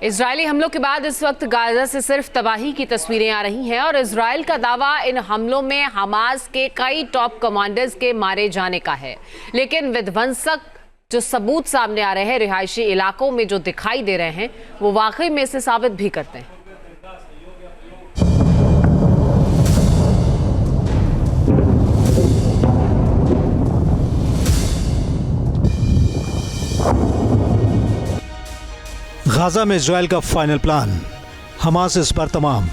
Israeli हमलों के बाद इस वक्त गाजा से सिर्फ तबाही की तस्वीरें आ रही हैं और इजरायल का दावा इन हमलों में हमास के कई टॉप कमांडर्स के मारे जाने का है। लेकिन विध्वंसक जो सबूत सामने आ रहे हैं रिहायशी इलाकों में जो दिखाई दे रहे हैं वो वाकई में इसे साबित भी करते हैं। गाजा में इजरायल का फाइनल प्लान, हमास इस पर तमाम।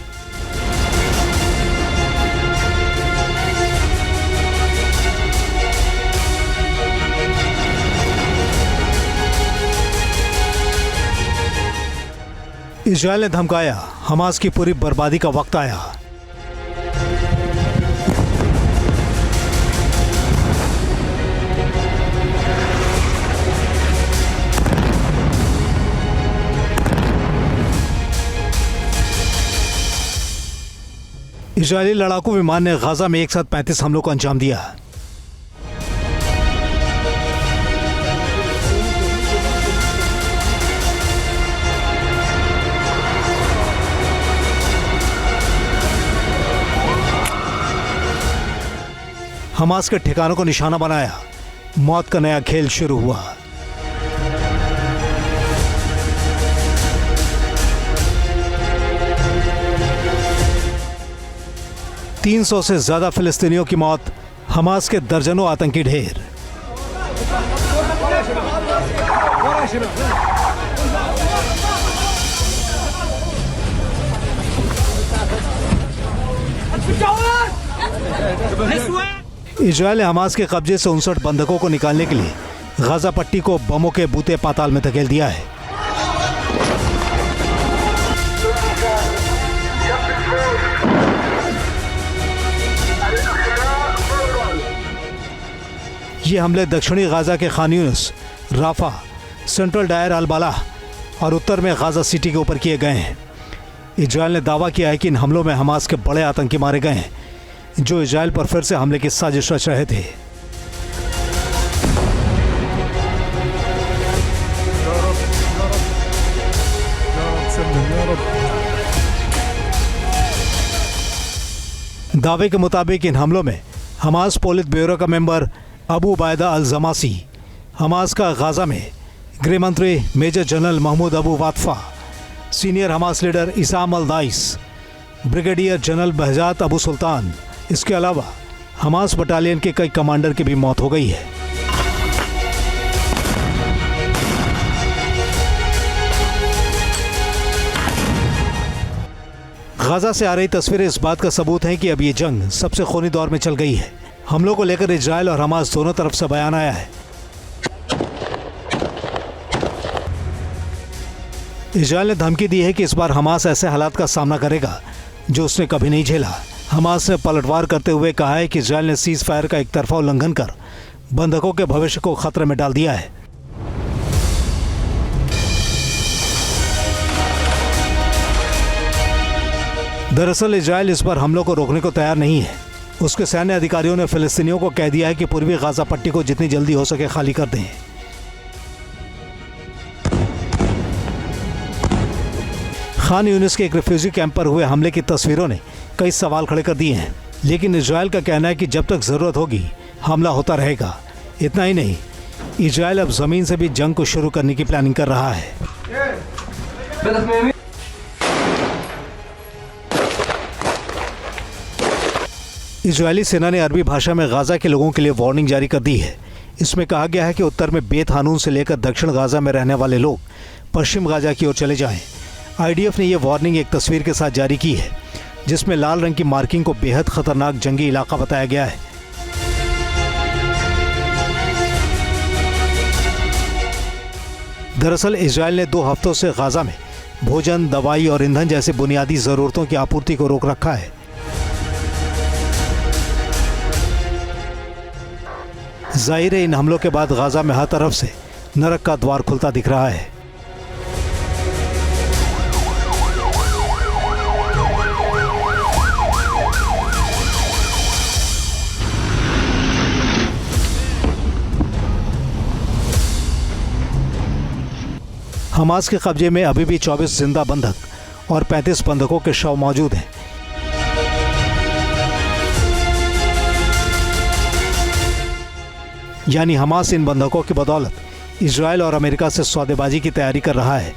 इजरायल ने धमकाया, हमास की पूरी बर्बादी का वक्त आया। इजरायली लड़ाकू विमान ने गाजा में एक साथ 35 हमलों को अंजाम दिया। हमास के ठिकानों को निशाना बनाया, मौत का नया खेल शुरू हुआ। तीन 300 से ज्यादा फिलिस्तीनियों की मौत, हमास के दर्जनों आतंकी ढेर। इजरायल ने हमास के कब्जे से 59 बंधकों को निकालने के लिए गाजा पट्टी को बमों के बूते पाताल में धकेल दिया है। ये हमले दक्षिणी गाजा के Khan Younis, Rafah, central Deir al Balah और उत्तर में गाजा सिटी के ऊपर किए गए हैं। इजरायल ने दावा किया है कि इन हमलों में हमास के बड़े आतंकी मारे गए हैं जो इजरायल पर फिर से हमले की साजिश रच रहे थे। दावे के मुताबिक इन हमलों में हमास पोलित ब्यूरो का member Abu Ubaida al Jamasi, Hamas का गाजा में गृह मंत्री major general Mahmoud Abu Watfa, senior Hamas leader Isam al Dais, brigadier general Bahjat Abu Sultan, इसके अलावा हमास बटालियन के कई कमांडर की भी मौत हो गई है। गाजा से आ रही तस्वीरें इस बात का सबूत हैं कि अब ये जंग सबसे खूनी दौर में चल गई है। हमलों को लेकर इजरायल और हमास दोनों तरफ से बयान आया है। इजरायल ने धमकी दी है कि इस बार हमास ऐसे हालात का सामना करेगा जो उसने कभी नहीं झेला। हमास ने पलटवार करते हुए कहा है कि इजरायल ने सीज फायर का एक तरफा उल्लंघन कर बंधकों के भविष्य को खतरे में डाल दिया है। दरअसल इजरायल इस बार हमलों को रोकने को तैयार नहीं है। उसके सैन्य अधिकारियों ने फिलिस्तीनियों को कह दिया है कि पूर्वी गाजा पट्टी को जितनी जल्दी हो सके खाली कर दें। खान यूनिस के एक रिफ्यूजी कैंप पर हुए हमले की तस्वीरों ने कई सवाल खड़े कर दिए हैं, लेकिन इजरायल का कहना है कि जब तक जरूरत होगी हमला होता रहेगा। इतना ही नहीं, इजरायल अब जमीन से भी जंग को शुरू करने की प्लानिंग कर रहा है। इजरायली सेना ने अरबी भाषा में गाजा के लोगों के लिए वार्निंग जारी कर दी है। इसमें कहा गया है कि उत्तर में बेत हानून से लेकर दक्षिण गाजा में रहने वाले लोग पश्चिम गाजा की ओर चले जाएं। आईडीएफ ने यह वार्निंग एक तस्वीर के साथ जारी की है जिसमें लाल रंग की मार्किंग को बेहद खतरनाक जंगी इलाका बताया गया है। दरअसल इजरायल ने 2 हफ्तों से गाजा में भोजन, दवाई और ईंधन जैसी बुनियादी जरूरतों की आपूर्ति को रोक रखा है। जाहिर है इन हमलों के बाद गाजा में हर तरफ से नरक का द्वार खुलता दिख रहा है। हमास के कब्जे में अभी भी 24 जिंदा बंधक और 35 बंधकों के शव मौजूद हैं। यानी हमास इन बंधकों की बदौलत इजराइल और अमेरिका से सौदेबाजी की तैयारी कर रहा है।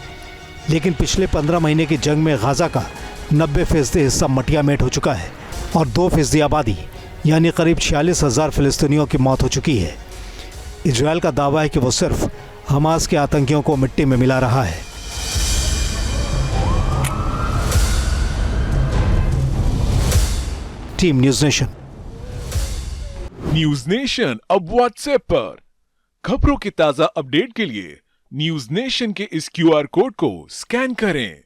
लेकिन पिछले 15 महीने की जंग में गाजा का 90% हिस्सा मटियामेट हो चुका है और 2% आबादी यानी करीब 46,000 फिलिस्तीनियों की मौत हो चुकी है। इजराइल का दावा है कि वो सिर्फ हमास के आतंकियों को मिट्टी में मिला रहा है। Team news nation. News nation अब व्हाट्सएप पर खबरों के ताजा अपडेट के लिए न्यूज नेशन के इस QR कोड को स्कैन करें।